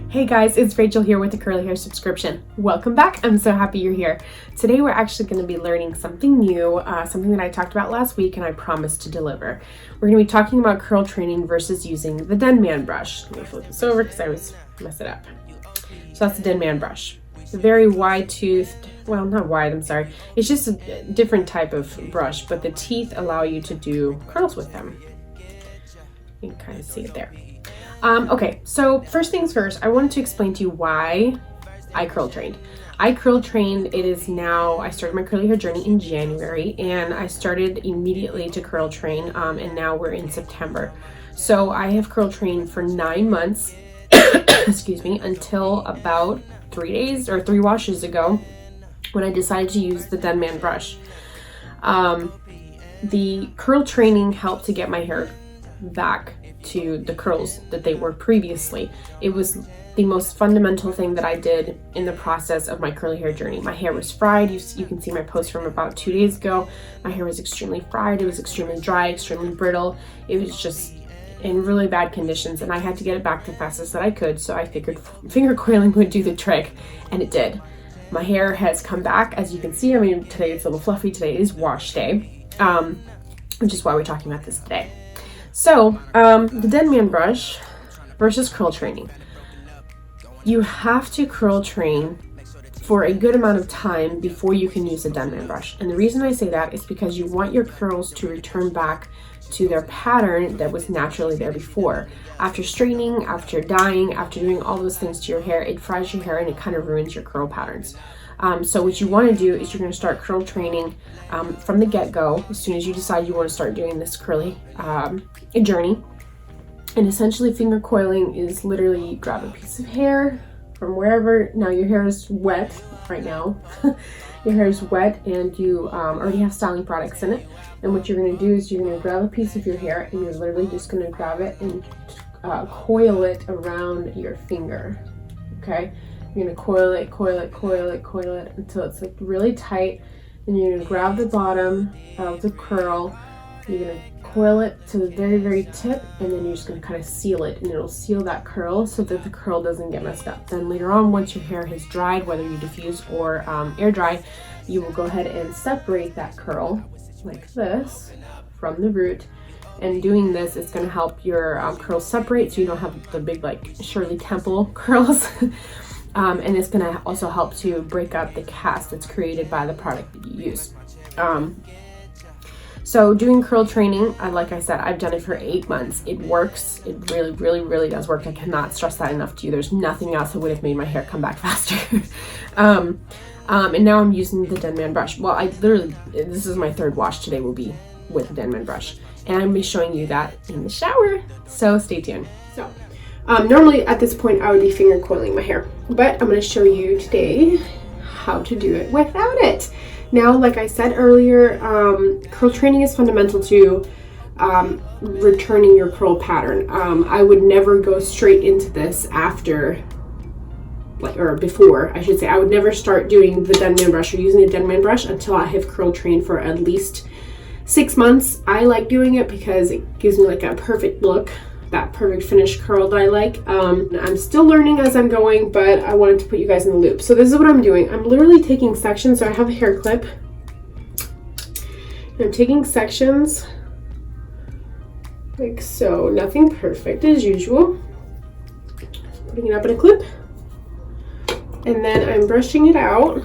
Hey guys, it's Rachel here with the Curly Hair Subscription. Welcome back. I'm so happy you're here. Today we're actually going to be learning something new, something that I talked about last week and I promised to deliver. We're going to be talking about curl training versus using the Denman brush. Let me flip this over because I always mess it up. So that's the Denman brush. It's a very wide-toothed, well, not wide, I'm sorry. It's just a different type of brush, but the teeth allow you to do curls with them. You can kind of see it there. Okay, so first things first, I wanted to explain to you why I curl trained. I started my curly hair journey in January and I started immediately to curl train and now we're in September. So I have curl trained for 9 months, excuse me, until about 3 washes ago when I decided to use the Denman brush. The curl training helped to get my hair back to the curls that they were previously. It was the most fundamental thing that I did in the process of my curly hair journey. My hair was fried. You can see my post from about 2 days ago. My hair was extremely fried. It was extremely dry, extremely brittle. It was just in really bad conditions and I had to get it back the fastest that I could, so I figured finger coiling would do the trick, and it did. My hair has come back, as you can see. I mean, today it's a little fluffy. Today is wash day, which is why we're talking about this today. So, the Denman brush versus curl training. You have to curl train for a good amount of time before you can use the Denman brush. And the reason I say that is because you want your curls to return back to their pattern that was naturally there before. After straightening, after dyeing, after doing all those things to your hair, it fries your hair and it kind of ruins your curl patterns. So what you want to do is you're going to start curl training from the get-go as soon as you decide you want to start doing this curly journey. And essentially finger coiling is literally grab a piece of hair from wherever. Now your hair is wet right now. Your hair is wet and you already have styling products in it. And what you're going to do is you're going to grab a piece of your hair and you're literally just going to grab it and coil it around your finger. Okay? You're going to coil it until it's like really tight. Then you're going to grab the bottom of the curl. You're going to coil it to the very, very tip, and then you're just going to kind of seal it, and it'll seal that curl so that the curl doesn't get messed up. Then later on, once your hair has dried, whether you diffuse or air dry, you will go ahead and separate that curl like this from the root. And doing this is going to help your curls separate so you don't have the big like Shirley Temple curls. And it's going to also help to break up the cast that's created by the product that you use. So doing curl training, like I said, I've done it for 8 months. It works. It really, really, really does work. I cannot stress that enough to you. There's nothing else that would have made my hair come back faster. And now I'm using the Denman brush. Well, this is my 3rd wash today will be with the Denman brush. And I'm going to be showing you that in the shower. So stay tuned. So normally at this point I would be finger coiling my hair, but I'm going to show you today how to do it without it. Now, like I said earlier, curl training is fundamental to returning your curl pattern. I would never go straight into this before, I should say. I would never start doing the Denman brush or using the Denman brush until I have curl trained for at least 6 months. I like doing it because it gives me like a perfect look, that perfect finished curl that I like. I'm still learning as I'm going, but I wanted to put you guys in the loop. So this is what I'm doing. I'm literally taking sections. So I have a hair clip. I'm taking sections like so. Nothing perfect as usual. Putting it up in a clip. And then I'm brushing it out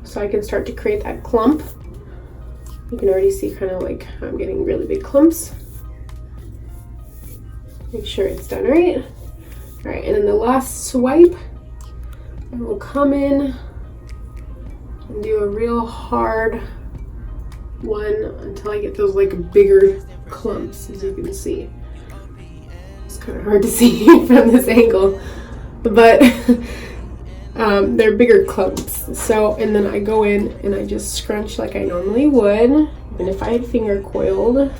so I can start to create that clump. You can already see kind of like I'm getting really big clumps. Make sure it's done right. All right, and then the last swipe, I will come in and do a real hard one until I get those like bigger clumps, as you can see. It's kind of hard to see from this angle, but they're bigger clumps. So, and then I go in and I just scrunch like I normally would, and if I had finger coiled.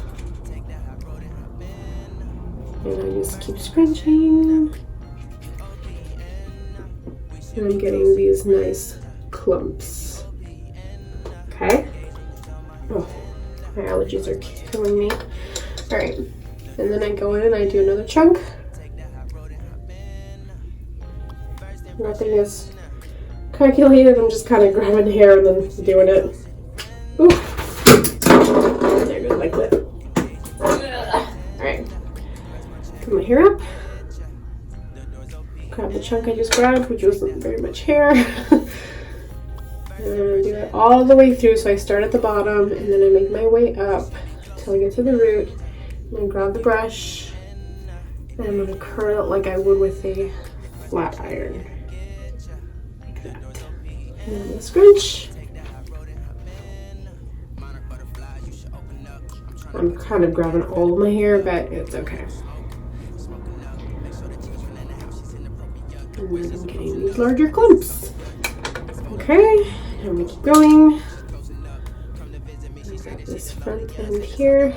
And I just keep scrunching. And I'm getting these nice clumps. Okay. Oh, my allergies are killing me. All right. And then I go in and I do another chunk. Nothing is calculated. I'm just kind of grabbing hair and then doing it. Ooh. There goes my clip. Alright. Put my hair up. Grab the chunk I just grabbed, which wasn't very much hair. And do it all the way through. So I start at the bottom and then I make my way up until I get to the root. I'm going to grab the brush and I'm going to curl it like I would with a flat iron. Like that. And then I'm going to scrunch. I'm kind of grabbing all of my hair, but it's okay. And then I'm getting these larger clumps. Okay, and we keep going. Grab this front end here.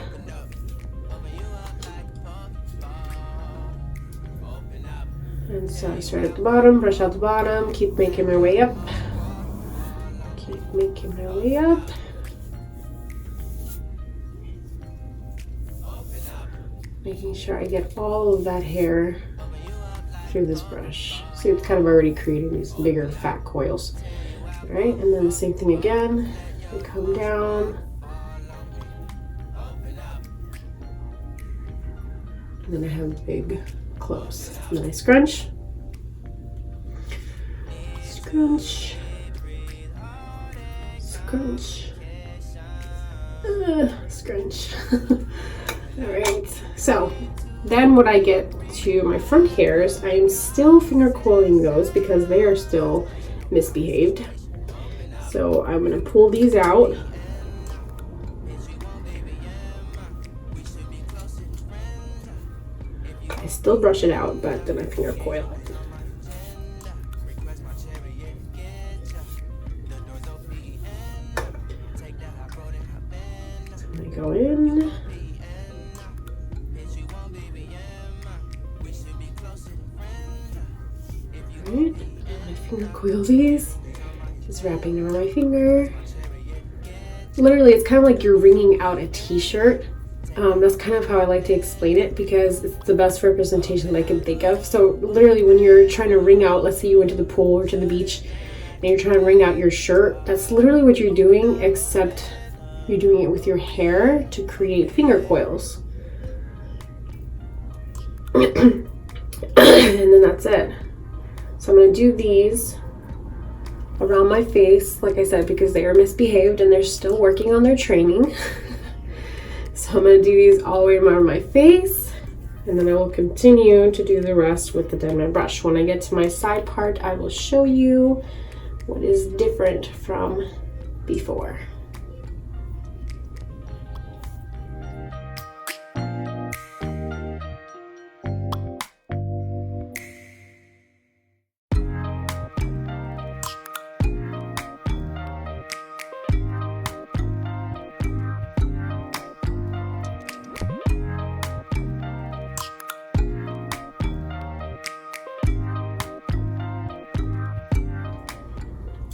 And so I start at the bottom, brush out the bottom, keep making my way up. Keep making my way up. Making sure I get all of that hair through this brush. See, it's kind of already creating these bigger fat coils. All right, and then the same thing again. I come down. And then I have big close. And then I scrunch. Scrunch. Scrunch. Scrunch. All right, so then when I get to my front hairs, I am still finger coiling those because they are still misbehaved. So I'm gonna pull these out. I still brush it out, but then I finger coil it. So I'm gonna go in. Alright, I'm gonna finger coil these. Just wrapping around my finger. Literally, it's kind of like you're wringing out a t-shirt. That's kind of how I like to explain it because it's the best representation that I can think of. So literally when you're trying to wring out, let's say you went to the pool or to the beach and you're trying to wring out your shirt, that's literally what you're doing, except you're doing it with your hair to create finger coils. And then that's it. So I'm going to do these around my face, like I said, because they are misbehaved and they're still working on their training. So I'm going to do these all the way around my face, and then I will continue to do the rest with the Denman brush. When I get to my side part, I will show you what is different from before.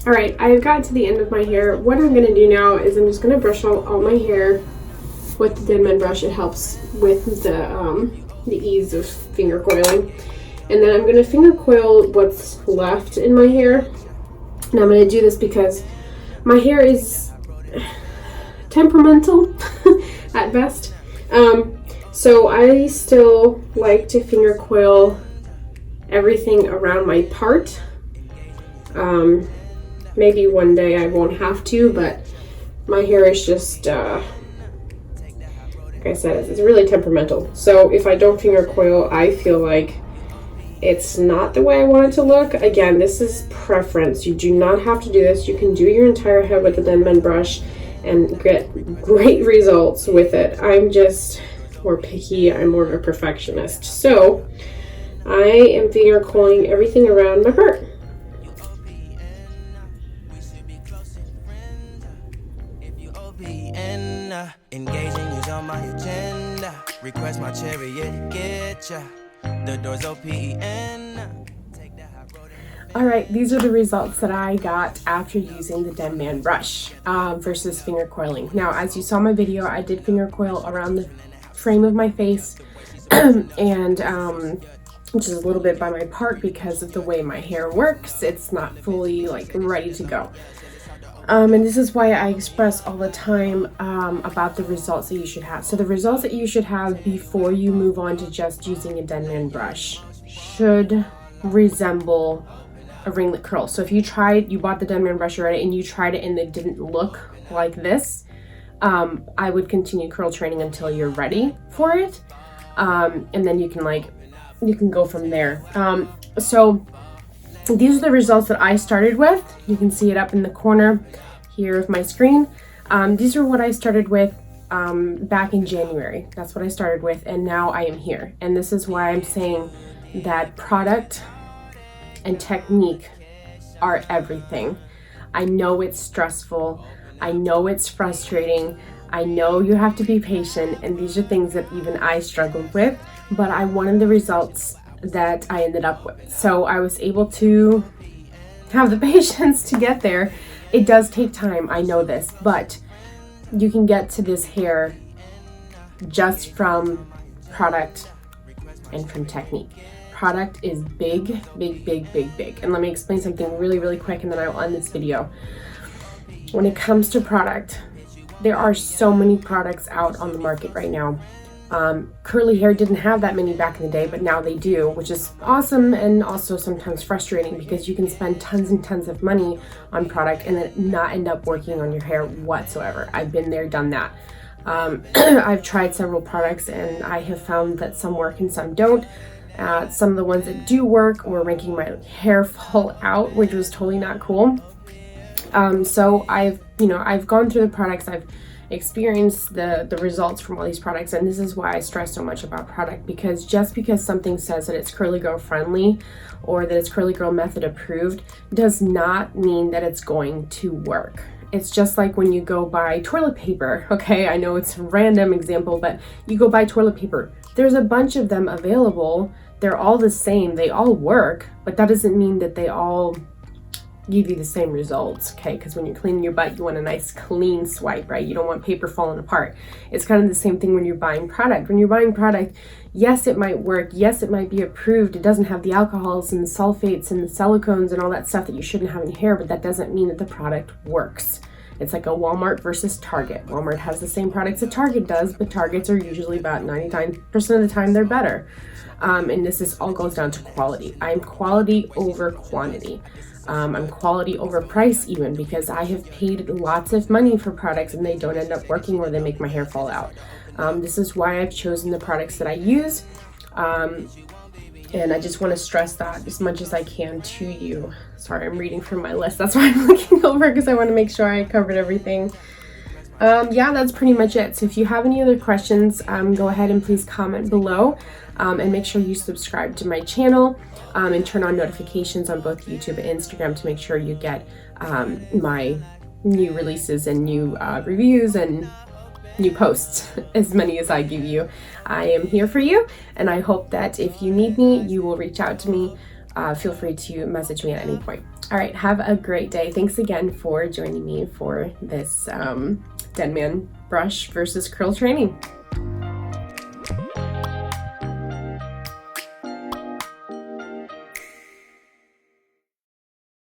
All right, I've got to the end of my hair. What I'm gonna do now is I'm just gonna brush out all my hair with the Denman brush. It helps with the ease of finger coiling. And then I'm gonna finger coil what's left in my hair. And I'm gonna do this because my hair is temperamental at best. So I still like to finger coil everything around my part. Maybe one day I won't have to, but my hair is just, like I said, it's really temperamental. So if I don't finger coil, I feel like it's not the way I want it to look. Again, this is preference. You do not have to do this. You can do your entire head with the Denman brush and get great results with it. I'm just more picky. I'm more of a perfectionist. So I am finger coiling everything around my part. Engaging is on my agenda. Request my chariot, get ya. The door's OPN. All right, these are the results that I got after using the Denman brush versus finger coiling. Now, as you saw in my video, I did finger coil around the frame of my face and which is a little bit by my part because of the way my hair works. It's not fully like ready to go. And this is why I express all the time about the results that you should have. So the results that you should have before you move on to just using a Denman brush should resemble a ringlet curl. So if you bought the Denman brush already and you tried it and it didn't look like this, I would continue curl training until you're ready for it. And then you can go from there. So these are the results that I started with. You can see it up in the corner here of my screen. These are what I started with back in January. That's what I started with, and now I am here. And this is why I'm saying that product and technique are everything. I know it's stressful. I know it's frustrating. I know you have to be patient, and these are things that even I struggled with, but I wanted the results that I ended up with. So I was able to have the patience to get there. It does take time, I know this, but you can get to this hair just from product and from technique. Product is big, big, big, big, big. And let me explain something really, really quick, and then I will end this video. When it comes to product, there are so many products out on the market right now. Curly hair didn't have that many back in the day, but now they do, which is awesome and also sometimes frustrating because you can spend tons and tons of money on product and then not end up working on your hair whatsoever. I've been there, done that. I've tried several products and I have found that some work and some don't. Some of the ones that do work were making my hair fall out, which was totally not cool. So I've gone through the products, I've experienced the results from all these products, and this is why I stress so much about product, because just because something says that it's curly girl friendly or that it's curly girl method approved does not mean that it's going to work. It's just like when you go buy toilet paper, okay? I know it's a random example, but you go buy toilet paper. There's a bunch of them available. They're all the same. They all work, but that doesn't mean that they all give you the same results, okay? Because when you're cleaning your butt, you want a nice clean swipe, right? You don't want paper falling apart. It's kind of the same thing when you're buying product. When you're buying product, yes, it might work. Yes, it might be approved. It doesn't have the alcohols and the sulfates and the silicones and all that stuff that you shouldn't have in your hair, but that doesn't mean that the product works. It's like a Walmart versus Target. Walmart has the same products that Target does, but Targets are usually about 99% of the time they're better. And this all goes down to quality. I'm quality over quantity. I'm quality over price even, because I have paid lots of money for products and they don't end up working or they make my hair fall out. This is why I've chosen the products that I use. And I just want to stress that as much as I can to you. Sorry, I'm reading from my list. That's why I'm looking over, because I want to make sure I covered everything. Yeah, that's pretty much it. So if you have any other questions, go ahead and please comment below, and make sure you subscribe to my channel, and turn on notifications on both YouTube and Instagram to make sure you get my new releases and new reviews and new posts, as many as I give you. I am here for you, and I hope that if you need me, you will reach out to me. Feel free to message me at any point. All right, have a great day. Thanks again for joining me for this Denman brush versus curl training.